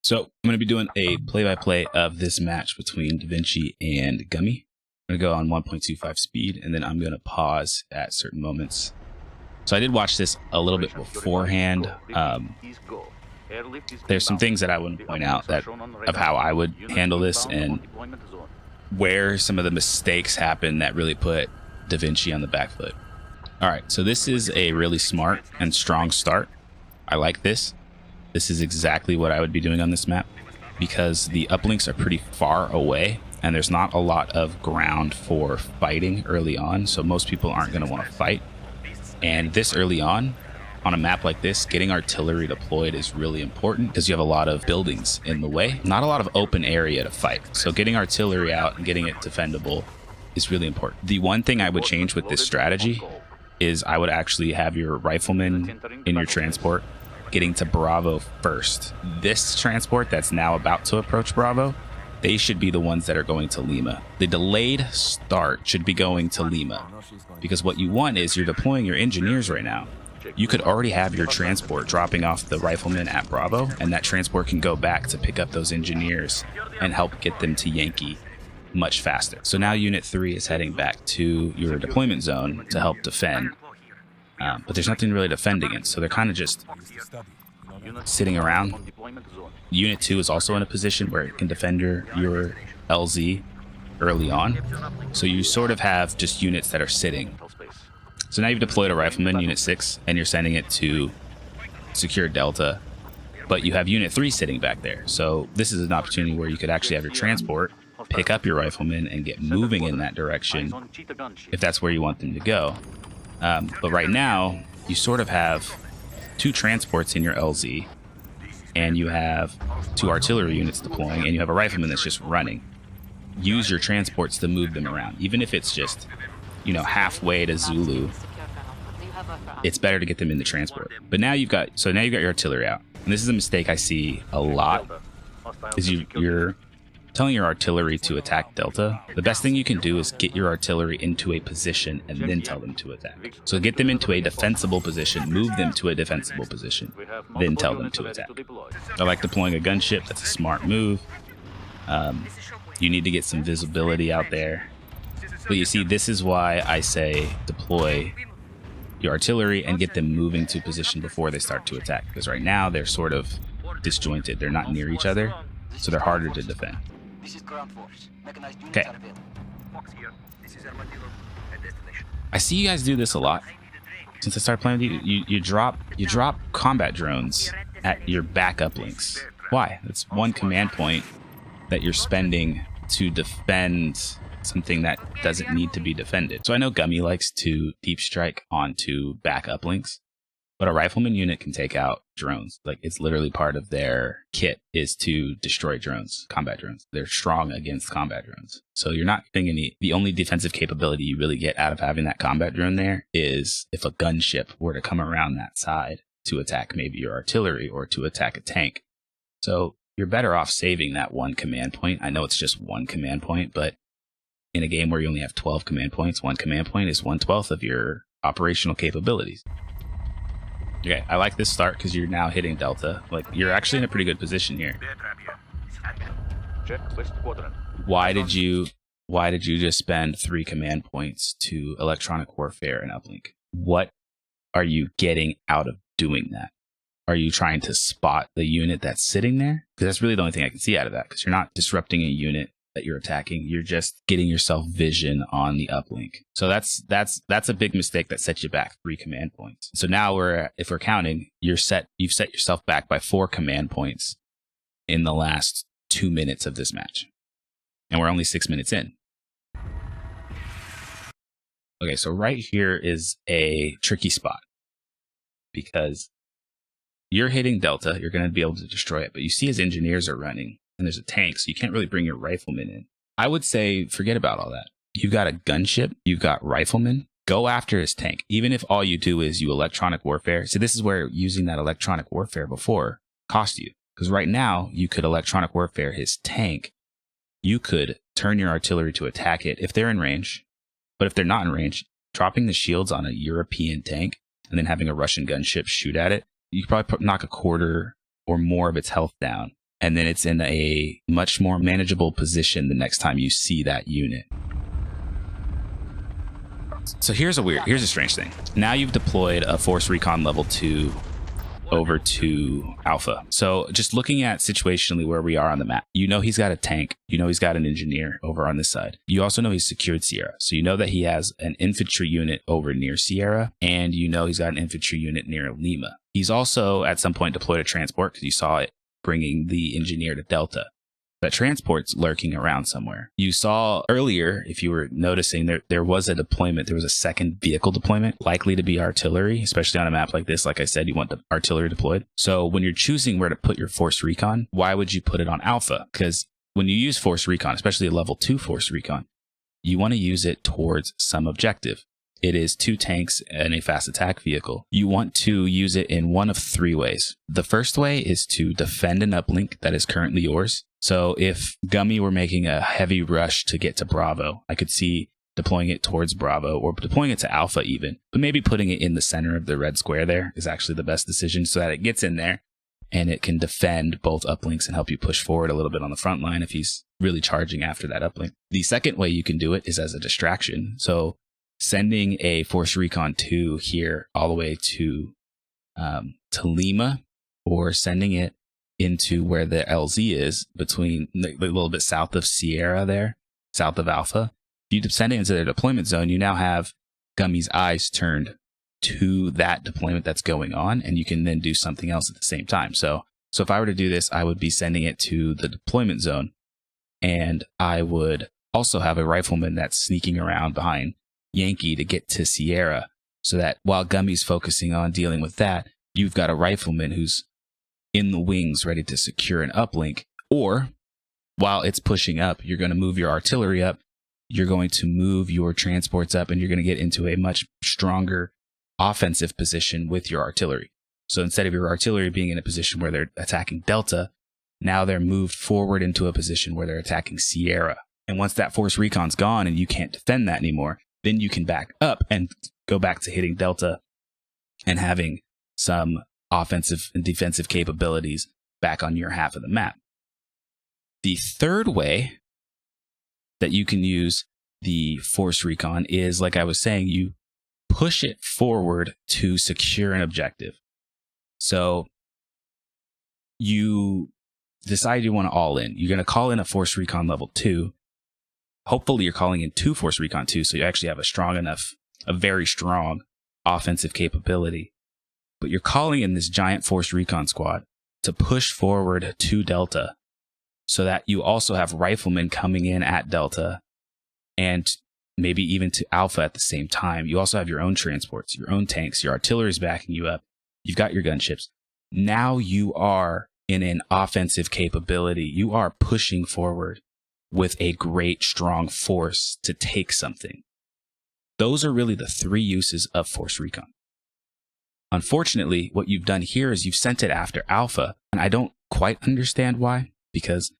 So I'm going to be doing a play-by-play of this match between Da Vinci and Gummy. I'm going to go on 1.25 speed, and then I'm going to pause at certain moments. So I did watch this a little bit beforehand. There's some things that I want to point out that of how I would handle this and where some of the mistakes happen that really put Da Vinci on the back foot. All right, so this is a really smart and strong start. I like this. This is exactly what I would be doing on this map because the uplinks are pretty far away and there's not a lot of ground for fighting early on. So most people aren't going to want to fight. And this early on a map like this, getting artillery deployed is really important because you have a lot of buildings in the way, not a lot of open area to fight. So getting artillery out and getting it defendable is really important. The one thing I would change with this strategy is I would actually have your riflemen in your transport getting to Bravo first. This transport that's now about to approach Bravo, they should be the ones that are going to Lima. The delayed start should be going to Lima because what you want is you're deploying your engineers right now. You could already have your transport dropping off the riflemen at Bravo, and that transport can go back to pick up those engineers and help get them to Yankee much faster. So now Unit 3 is heading back to your deployment zone to help defend. But there's nothing really to defend against, so they're kind of just sitting around. Unit 2 is also in a position where it can defend your LZ early on. So you sort of have just units that are sitting. So now you've deployed a rifleman, Unit 6, and you're sending it to secure Delta. But you have Unit 3 sitting back there. So this is an opportunity where you could actually have your transport pick up your riflemen and get moving in that direction if that's where you want them to go. But right now, you sort of have 2 transports in your LZ, and you have 2 artillery units deploying, and you have a rifleman that's just running. Use your transports to move them around. Even if it's just, you know, halfway to Zulu, it's better to get them in the transport. But now you've got your artillery out. And this is a mistake I see a lot, is you're telling your artillery to attack Delta. The best thing you can do is get your artillery into a position and then tell them to attack. So get them into a defensible position, move them to a defensible position, then tell them to attack. I like deploying a gunship. That's a smart move. You need to get some visibility out there. But you see, this is why I say deploy your artillery and get them moving to position before they start to attack. Because right now they're sort of disjointed. They're not near each other, so they're harder to defend. Okay. I see you guys do this a lot. Since I started playing with you, you drop combat drones at your backup links. Why? It's one command point that you're spending to defend something that doesn't need to be defended. So I know Gummy likes to deep strike onto backup links, but a rifleman unit can take out drones. Like, it's literally part of their kit is to destroy drones, combat drones. They're strong against combat drones. So you're not getting the only defensive capability you really get out of having that combat drone there is if a gunship were to come around that side to attack maybe your artillery or to attack a tank. So you're better off saving that one command point. I know it's just one command point, but in a game where you only have 12 command points, one command point is 1/12 of your operational capabilities. Okay, I like this start because you're now hitting Delta. Like, you're actually in a pretty good position here. Why did you just spend 3 command points to electronic warfare and uplink? What are you getting out of doing that? Are you trying to spot the unit that's sitting there? Because that's really the only thing I can see out of that, because you're not disrupting a unit that you're attacking. You're just getting yourself vision on the uplink. So that's a big mistake that sets you back 3 command points. So now if we're counting, you've set yourself back by 4 command points in the last 2 minutes of this match. And we're only 6 minutes in. Okay, so right here is a tricky spot because you're hitting Delta, you're going to be able to destroy it, but you see his engineers are running. And there's a tank, so you can't really bring your riflemen in. I would say forget about all that. You've got a gunship, you've got riflemen, go after his tank. Even if all you do is you electronic warfare. So this is where using that electronic warfare before cost you. Because right now, you could electronic warfare his tank. You could turn your artillery to attack it if they're in range. But if they're not in range, dropping the shields on a European tank and then having a Russian gunship shoot at it, you could probably knock a quarter or more of its health down and then it's in a much more manageable position the next time you see that unit. So here's a strange thing. Now you've deployed a Force Recon level 2 over to Alpha. So just looking at situationally where we are on the map, you know he's got a tank, you know he's got an engineer over on this side. You also know he's secured Sierra. So you know that he has an infantry unit over near Sierra, and you know he's got an infantry unit near Lima. He's also at some point deployed a transport, because you saw it bringing the engineer to Delta. That transport's lurking around somewhere. You saw earlier, if you were noticing, there was a deployment. There was a second vehicle deployment, likely to be artillery, especially on a map like this. Like I said, you want the artillery deployed. So when you're choosing where to put your Force Recon, why would you put it on Alpha? Because when you use Force Recon, especially a level 2 Force Recon, you want to use it towards some objective. It is 2 tanks and a fast attack vehicle. You want to use it in one of 3 ways. The first way is to defend an uplink that is currently yours. So if Gummy were making a heavy rush to get to Bravo, I could see deploying it towards Bravo, or deploying it to Alpha even, but maybe putting it in the center of the red square there is actually the best decision, so that it gets in there and it can defend both uplinks and help you push forward a little bit on the front line if he's really charging after that uplink. The second way you can do it is as a distraction. So sending a Force Recon 2 here all the way to Lima, or sending it into where the LZ is, between a little bit south of Sierra there, south of Alpha. You send it into their deployment zone, you now have Gummy's eyes turned to that deployment that's going on, and you can then do something else at the same time. So if I were to do this, I would be sending it to the deployment zone, and I would also have a rifleman that's sneaking around behind Yankee to get to Sierra, so that while Gummy's focusing on dealing with that, you've got a rifleman who's in the wings ready to secure an uplink. Or while it's pushing up, you're going to move your artillery up, you're going to move your transports up, and you're going to get into a much stronger offensive position with your artillery. So instead of your artillery being in a position where they're attacking Delta, now they're moved forward into a position where they're attacking Sierra. And once that Force Recon's gone and you can't defend that anymore, then you can back up and go back to hitting Delta and having some offensive and defensive capabilities back on your half of the map. The third way that you can use the Force Recon is, like I was saying, you push it forward to secure an objective. So you decide you want to all in. You're going to call in a Force Recon level 2. Hopefully you're calling in 2 Force Recon 2, so you actually have a very strong offensive capability. But you're calling in this giant Force Recon squad to push forward to Delta, so that you also have riflemen coming in at Delta, and maybe even to Alpha at the same time. You also have your own transports, your own tanks, your artillery's backing you up. You've got your gunships. Now you are in an offensive capability. You are pushing forward with a great, strong force to take something. Those are really the 3 uses of Force Recon. Unfortunately, what you've done here is you've sent it after Alpha, and I don't quite understand why, because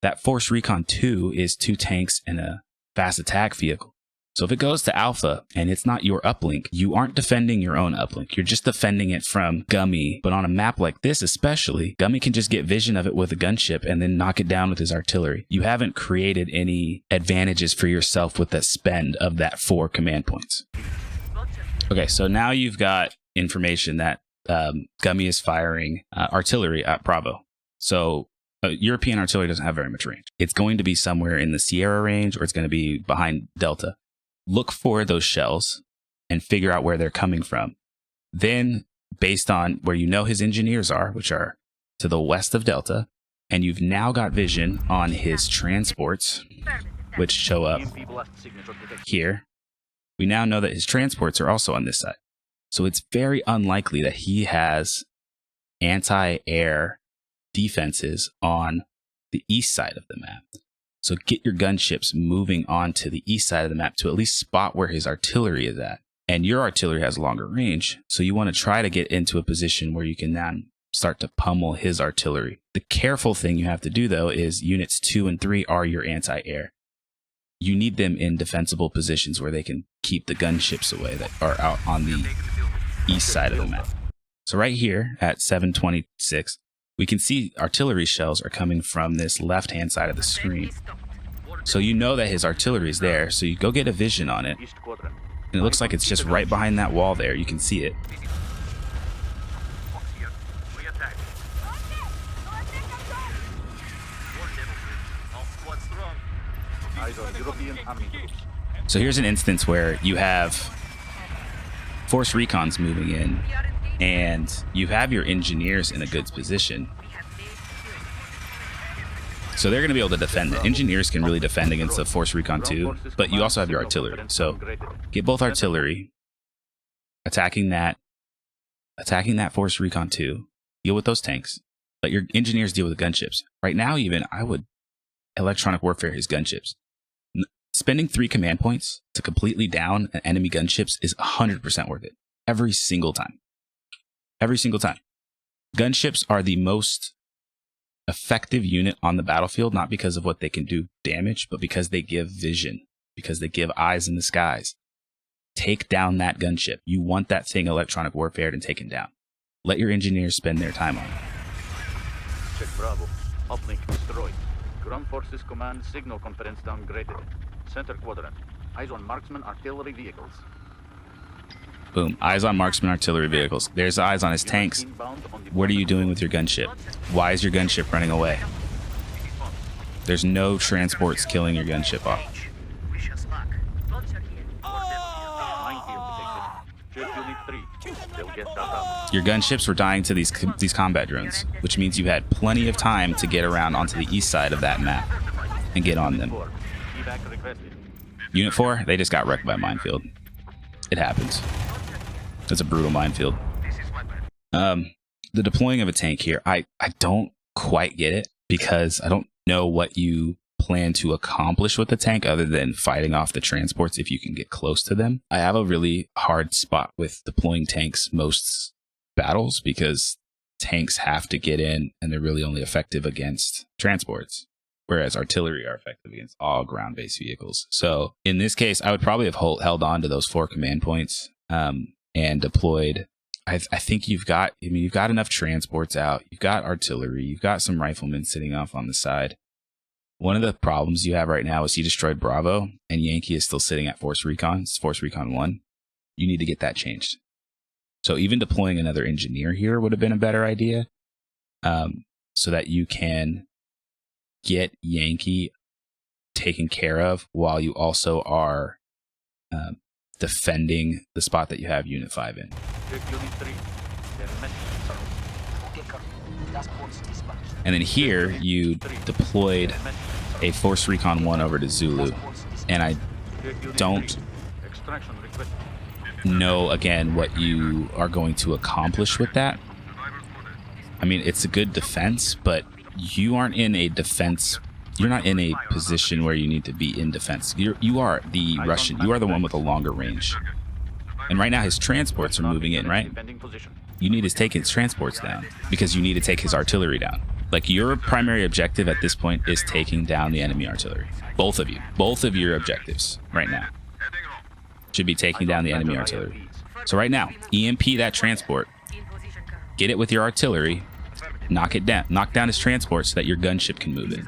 that Force Recon 2 is 2 tanks and a fast attack vehicle. So if it goes to Alpha and it's not your uplink, you aren't defending your own uplink. You're just defending it from Gummy. But on a map like this especially, Gummy can just get vision of it with a gunship and then knock it down with his artillery. You haven't created any advantages for yourself with the spend of that 4 command points. Okay, so now you've got information that Gummy is firing artillery at Bravo. So European artillery doesn't have very much range. It's going to be somewhere in the Sierra range, or it's going to be behind Delta. Look for those shells and figure out where they're coming from. Then, based on where you know his engineers are, which are to the west of Delta, and you've now got vision on his transports, which show up here, we now know that his transports are also on this side. So it's very unlikely that he has anti-air defenses on the east side of the map. So get your gunships moving on to the east side of the map to at least spot where his artillery is at. And your artillery has longer range, so you want to try to get into a position where you can then start to pummel his artillery. The careful thing you have to do, though, is units 2 and 3 are your anti-air. You need them in defensible positions where they can keep the gunships away that are out on the east side of the map. So right here at 726, we can see artillery shells are coming from this left-hand side of the screen. So you know that his artillery is there, so you go get a vision on it. And it looks like it's just right behind that wall there. You can see it. So here's an instance where you have force recons moving in, and you have your engineers in a good position. So they're going to be able to defend. The engineers can really defend against the force recon too, but you also have your artillery. So get both artillery, attacking that force recon too. Deal with those tanks. Let your engineers deal with the gunships. Right now, even I would electronic warfare his gunships. Spending 3 command points to completely down an enemy gunships is 100% worth it. Every single time. Every single time. Gunships are the most effective unit on the battlefield, not because of what they can do damage, but because they give vision, because they give eyes in the skies. Take down that gunship. You want that thing electronic warfare and taken down. Let your engineers spend their time on it. Check Bravo. Uplink destroyed. Ground Forces Command signal conference downgraded. Center quadrant. Eyes on marksman artillery vehicles. Boom. Eyes on marksman artillery vehicles. There's eyes on his tanks. What are you doing with your gunship? Why is your gunship running away? There's no transports killing your gunship off. Your gunships were dying to these combat drones, which means you had plenty of time to get around onto the east side of that map and get on them. Unit 4, they just got wrecked by a minefield. It happens. It's a brutal minefield. The deploying of a tank here, I don't quite get it, because I don't know what you plan to accomplish with the tank other than fighting off the transports if you can get close to them. I have a really hard spot with deploying tanks most battles, because tanks have to get in and they're really only effective against transports, whereas artillery are effective against all ground-based vehicles. So in this case, I would probably have held on to those 4 command points and deployed. I think you've got enough transports out. You've got artillery. You've got some riflemen sitting off on the side. One of the problems you have right now is he destroyed Bravo, and Yankee is still sitting at Force Recon. It's Force Recon 1. You need to get that changed. So even deploying another engineer here would have been a better idea, so that you can get Yankee taken care of while you also are defending the spot that you have Unit 5 in. And then here you deployed a Force Recon 1 over to Zulu, and I don't know again what you are going to accomplish with that. I mean, it's a good defense, but you aren't in a defense. You're not in a position where you need to be in defense. You are the Russian. You are the one with a longer range. And right now his transports are moving in, right? You need to take his transports down because you need to take his artillery down. Like, your primary objective at this point is taking down the enemy artillery. Both of you. Both of your objectives right now should be taking down the enemy artillery. So right now, EMP that transport. Get it with your artillery. Knock it down. Knock down his transport so that your gunship can move in.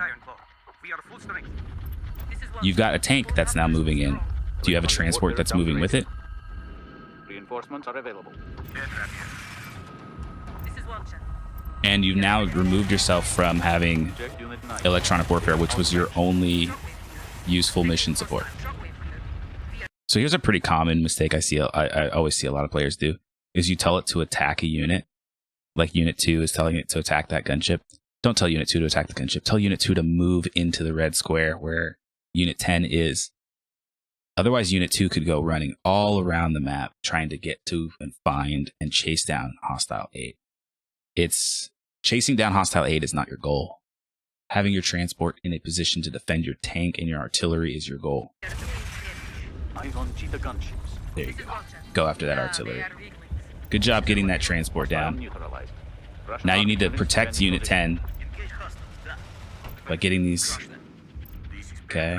You've got a tank that's now moving in. Do you have a transport that's moving with it? Reinforcements are available. And you've now removed yourself from having electronic warfare, which was your only useful mission support. So here's a pretty common mistake I always see a lot of players do, is you tell it to attack a unit. Like Unit 2 is telling it to attack that gunship. Don't tell Unit 2 to attack the gunship. Tell Unit 2 to move into the red square where Unit 10 is. Otherwise, Unit 2 could go running all around the map trying to get to and find and chase down Hostile 8. Chasing down Hostile 8 is not your goal. Having your transport in a position to defend your tank and your artillery is your goal. There you go. Go after that artillery. Good job getting that transport down. Now you need to protect Unit 10 by getting these. Okay.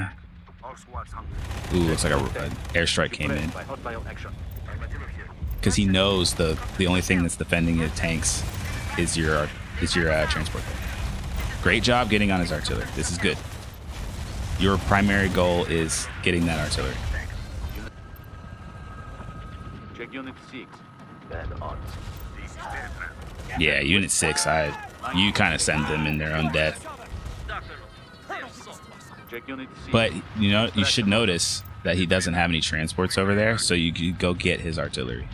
Ooh, looks like an airstrike came in. Because he knows the only thing that's defending his tanks is your is your transport goal. Great job getting on his artillery. This is good. Your primary goal is getting that artillery. Check Unit 6. Bad odds. Yeah, Unit 6, you kind of send them in their own death. Check Unit 6. But, you know, you should notice that he doesn't have any transports over there, so you can go get his artillery.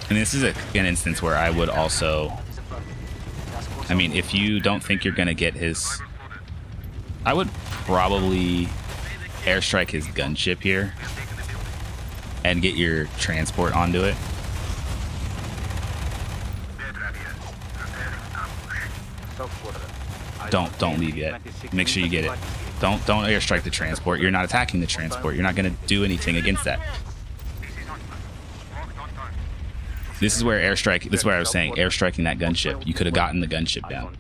And this is an instance where I would also, I mean, if you don't think you're going to get his, I would probably airstrike his gunship here and get your transport onto it. Don't leave yet. Make sure you get it. Don't airstrike the transport. You're not attacking the transport. You're not going to do anything against that. This is where airstrike. This is where I was saying airstriking that gunship. You could have gotten the gunship down,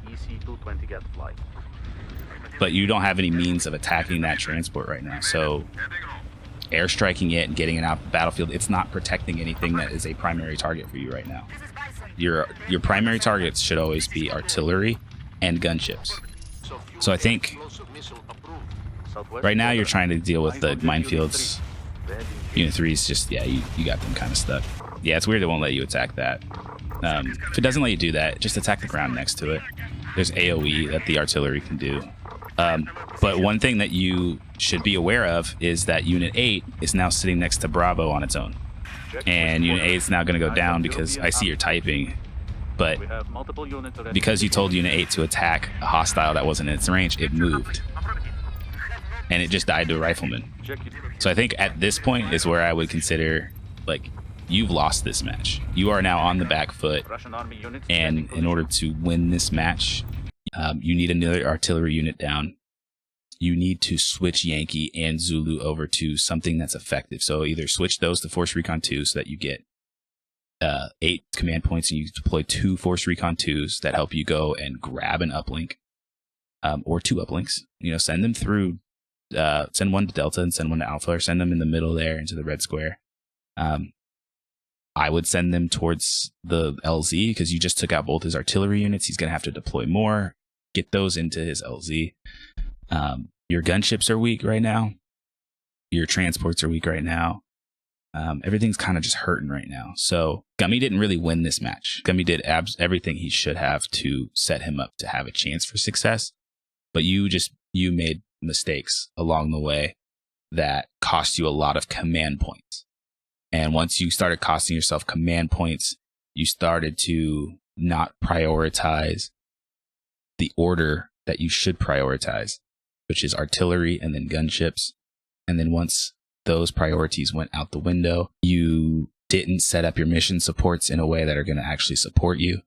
but you don't have any means of attacking that transport right now. So airstriking it and getting it out the battlefield, it's not protecting anything that is a primary target for you right now. Your primary targets should always be artillery and gunships. So I think right now you're trying to deal with the minefields. Unit 3 is just, yeah, you got them kind of stuck. Yeah, it's weird it won't let you attack that. If it doesn't let you do that, just attack the ground next to it. There's AoE that the artillery can do. But one thing that you should be aware of is that Unit 8 is now sitting next to Bravo on its own. And Unit 8 is now going to go down because I see you're typing. But because you told Unit 8 to attack a hostile that wasn't in its range, it moved. And it just died to a rifleman. So I think at this point is where I would consider, like, you've lost this match. You are now on the back foot. And in order to win this match, you need another artillery unit down. You need to switch Yankee and Zulu over to something that's effective. So either switch those to Force Recon 2 so that you get 8 command points and you deploy 2 Force Recon 2s that help you go and grab an uplink, or 2 uplinks. You know, send them through, send one to Delta and send one to Alpha, or send them in the middle there into the red square. I would send them towards the LZ because you just took out both his artillery units. He's going to have to deploy more. Get those into his LZ. Your gunships are weak right now. Your transports are weak right now. Everything's kind of just hurting right now. So Gummy didn't really win this match. Gummy did everything he should have to set him up to have a chance for success. But you made mistakes along the way that cost you a lot of command points. And once you started costing yourself command points, you started to not prioritize the order that you should prioritize, which is artillery and then gunships. And then once those priorities went out the window, you didn't set up your mission supports in a way that are going to actually support you.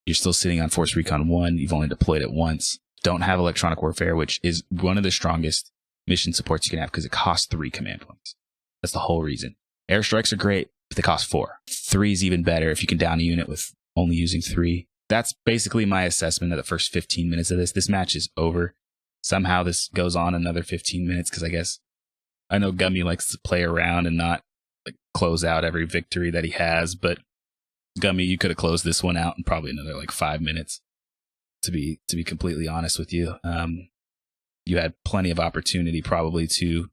You're still sitting on Force Recon 1. You've only deployed it once. Don't have electronic warfare, which is one of the strongest mission supports you can have because it costs 3 command points. That's the whole reason. Airstrikes are great, but they cost 4. 3 is even better if you can down a unit with only using 3. That's basically my assessment of the first 15 minutes of this. This match is over. Somehow this goes on another 15 minutes because I guess I know Gummy likes to play around and not like close out every victory that he has, but Gummy, you could have closed this one out in probably another like 5 minutes. To be completely honest with you, you had plenty of opportunity probably to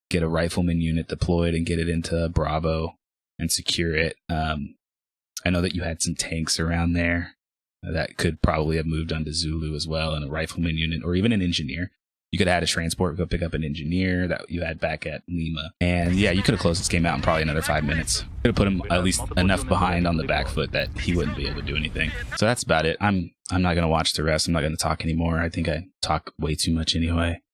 get a rifleman unit deployed and get it into Bravo and secure it. I know that you had some tanks around there that could probably have moved onto Zulu as well, and a rifleman unit or even an engineer. You could have had a transport go pick up an engineer that you had back at Lima. And yeah, you could have closed this game out in probably another 5 minutes. Could have put him at least enough behind on the back foot that he wouldn't be able to do anything. So that's about it. I'm not going to watch the rest. I'm not going to talk anymore. I think I talk way too much anyway.